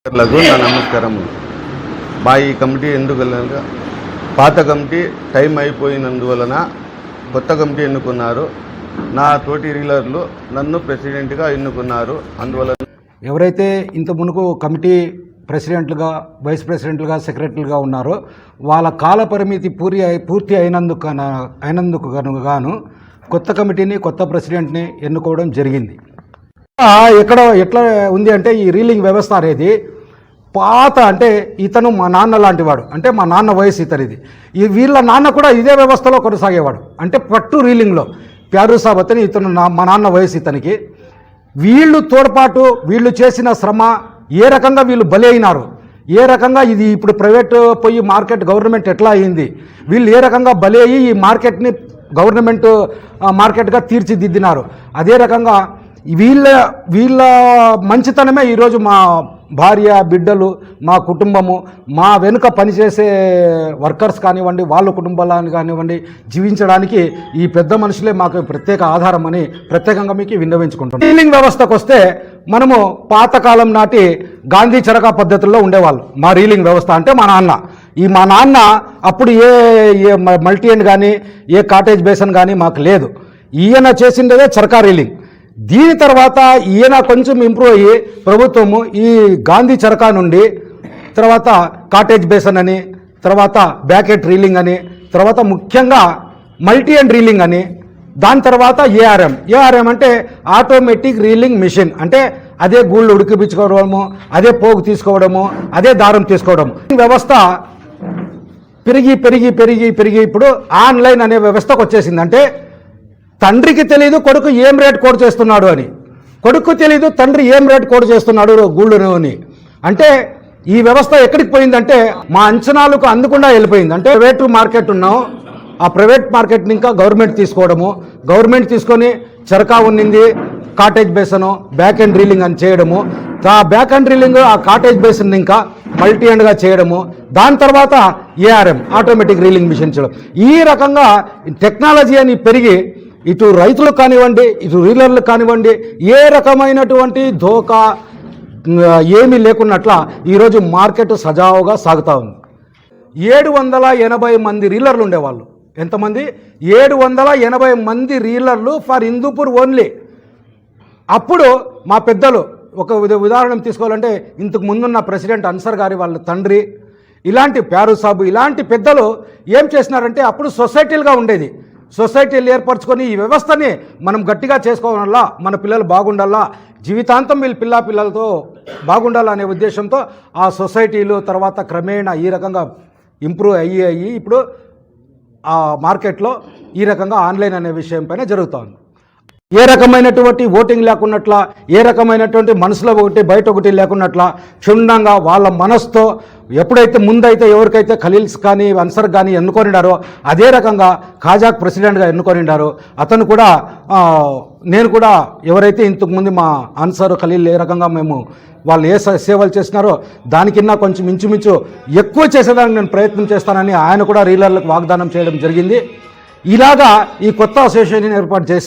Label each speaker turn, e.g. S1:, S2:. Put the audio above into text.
S1: నా నమస్కారం. మా ఈ కమిటీ ఎందువలన పాత కమిటీ టైం అయిపోయినందువలన కొత్త కమిటీ ఎన్నుకున్నారు. నా తోటి రీలర్లు నన్ను ప్రెసిడెంట్గా ఎన్నుకున్నారు. అందువలన
S2: ఎవరైతే ఇంత మునుపు కమిటీ వైస్ ప్రెసిడెంట్లుగా సెక్రటరీలుగా ఉన్నారో వాళ్ళ కాల పరిమితి పూర్తి అయినందుకు గాను కొత్త కమిటీని కొత్త ప్రెసిడెంట్ని ఎన్నుకోవడం జరిగింది. ఎట్లా ఉంది అంటే ఈ రీలింగ్ వ్యవస్థ అనేది పాత, అంటే ఇతను మా నాన్న లాంటివాడు, అంటే మా నాన్న వయసు ఇతనిది. వీళ్ళ నాన్న కూడా ఇదే వ్యవస్థలో కొనసాగేవాడు, అంటే పట్టు రీలింగ్లో. ప్యారు సాబ్ అతని ఇతను మా నాన్న వయసు ఇతనికి. వీళ్ళు తోడ్పాటు, వీళ్ళు చేసిన శ్రమ, ఏ రకంగా వీళ్ళు బలి అయినారు, ఏ రకంగా ఇది ఇప్పుడు ప్రైవేట్ పోయి మార్కెట్ గవర్నమెంట్ ఎట్లా అయింది, వీళ్ళు ఏ రకంగా బలి అయ్యి ఈ మార్కెట్ని గవర్నమెంట్ మార్కెట్గా తీర్చిదిద్దినారు. అదే రకంగా వీళ్ళ మంచితనమే ఈరోజు మా భార్య, బిడ్డలు, మా కుటుంబము, మా వెనుక పనిచేసే వర్కర్స్ కానివ్వండి, వాళ్ళ కుటుంబాలను కానివ్వండి, జీవించడానికి ఈ పెద్ద మనుషులే మాకు ప్రత్యేక ఆధారం అని ప్రత్యేకంగా మీకు విన్నవించుకుంటున్నాం. రీలింగ్ వ్యవస్థకు వస్తే మనము పాతకాలం నాటి గాంధీ చరకా పద్ధతుల్లో ఉండేవాళ్ళు. మా రీలింగ్ వ్యవస్థ అంటే మా నాన్న అప్పుడు ఏ మల్టీ ఎండ్ కానీ ఏ కాటేజ్ బేసన్ కానీ మాకు లేదు. ఈయన చేసిండేదే చరకా రీలింగ్. దీని తర్వాత ఈయన కొంచెం ఇంప్రూవ్ అయ్యి ప్రభుత్వము ఈ గాంధీ చరకా నుండి తర్వాత కాటేజ్ బేసన్ అని, తర్వాత బ్యాకెట్ రీలింగ్ అని, తర్వాత ముఖ్యంగా మల్టీ అండ్ రీలింగ్ అని, దాని తర్వాత ఏఆర్ఎం అంటే ఆటోమేటిక్ రీలింగ్ మిషన్, అంటే అదే గూళ్ళు ఉడికిపించుకోవడము, అదే పోగు తీసుకోవడము, అదే దారం తీసుకోవడము. ఈ వ్యవస్థ పెరిగి పెరిగి పెరిగి పెరిగి ఇప్పుడు ఆన్లైన్ అనే వ్యవస్థకు వచ్చేసింది. అంటే తండ్రికి తెలియదు కొడుకు ఏం రేట్ కోడ్ చేస్తున్నాడు అని, కొడుకు తెలియదు తండ్రి ఏం రేట్ కోడ్ చేస్తున్నాడు గూళ్ళును అని. అంటే ఈ వ్యవస్థ ఎక్కడికి పోయిందంటే మా అంచనాలకు అందకుండా వెళ్ళిపోయింది. అంటే ప్రైవేట్ మార్కెట్ ఉన్నాం, ఆ ప్రైవేట్ మార్కెట్ని ఇంకా గవర్నమెంట్ తీసుకోవడము, గవర్నమెంట్ తీసుకొని చరకా ఉన్నింది కాటేజ్ బేసను బ్యాక్ అండ్ రీలింగ్ అని చేయడము, ఆ బ్యాక్ అండ్ రీలింగ్ ఆ కాటేజ్ బేసన్ ఇంకా మల్టీ ఎండ్గా చేయడము, దాని తర్వాత ఏఆర్ఎం ఆటోమేటిక్ రీలింగ్ మిషన్ చేయడం. ఈ రకంగా టెక్నాలజీ అని పెరిగి ఇటు రైతులకు కానివ్వండి, ఇటు రీలర్లకు కానివ్వండి, ఏ రకమైనటువంటి ధోకా ఏమీ లేకున్నట్ల ఈరోజు మార్కెట్ సజావుగా సాగుతూ ఉంది. 780 మంది రీలర్లు ఉండేవాళ్ళు. ఎంతమంది? 780 మంది రీలర్లు ఫర్ హిందూపూర్ ఓన్లీ. అప్పుడు మా పెద్దలు, ఒక ఉదాహరణ తీసుకోవాలంటే ఇంతకు ముందున్న ప్రెసిడెంట్ అన్సర్ గారి వాళ్ళ తండ్రి, ఇలాంటి ప్యారు సాబు, ఇలాంటి పెద్దలు ఏం చేసినారంటే అప్పుడు సొసైటీలుగా ఉండేది. సొసైటీలు ఏర్పరచుకొని ఈ వ్యవస్థని మనం గట్టిగా చేసుకోవాలా, మన పిల్లలు బాగుండాలా, జీవితాంతం వీళ్ళు పిల్లలతో బాగుండాలా అనే ఉద్దేశంతో ఆ సొసైటీలు తర్వాత క్రమేణా ఈ రకంగా ఇంప్రూవ్ అయ్యి ఇప్పుడు ఆ మార్కెట్లో ఈ రకంగా ఆన్లైన్ అనే విషయం పైన జరుగుతోంది. ఏ రకమైనటువంటి ఓటింగ్ లేకున్నట్ల, ఏ రకమైనటువంటి మనసులో ఒకటి బయట ఒకటి లేకున్నట్ల క్షుణ్ణంగా వాళ్ళ మనసుతో ఎప్పుడైతే ముందైతే ఎవరికైతే ఖలీల్స్ కానీ అన్సర్ కానీ ఎన్నుకొనిడారో అదే రకంగా ఖాజాక్ ప్రెసిడెంట్గా ఎన్నుకొనిడారో అతను కూడా, నేను కూడా ఎవరైతే ఇంతకుముందు మా అన్సర్ ఖలీల్ ఏ రకంగా మేము వాళ్ళు ఏ సేవలు చేసినారో దానికన్నా కొంచెం ఇంచుమించు ఎక్కువ చేసేదానికి నేను ప్రయత్నం చేస్తానని ఆయన కూడా రీలర్లకు వాగ్దానం చేయడం జరిగింది. ఇలాగా ఈ కొత్త అసోసియేషన్ ఏర్పాటు చేసి